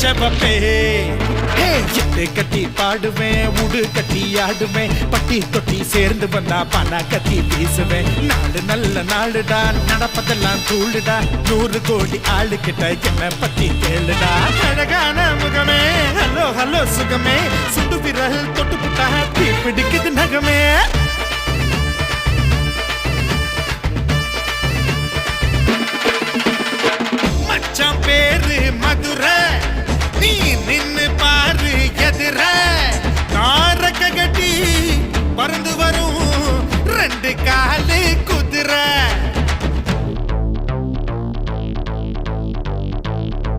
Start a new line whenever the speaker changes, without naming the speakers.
செவப்பே எட்டு கட்டி பாடுவேன், உடு கட்டி ஆடுவேன், பட்டி தொட்டி சேர்ந்து வந்தா பணா கத்தி வீசுவேன். நாடு நல்ல நாடுடா, நடப்பதெல்லாம் தூளுடா, 100 கோடி ஆளு கிட்ட என்ன பத்தி கேளுடா. அழகான முகமே, ஹலோ ஹலோ சுகமே, சுண்டு விரல் தொட்டு புட்டா தீ பிடிக்குது நகமே. மச்சான் பேரு மதுரை, நீ நின்னு பாரு எதிர, தாரக கட்டி பறந்து வரும் 2 காலு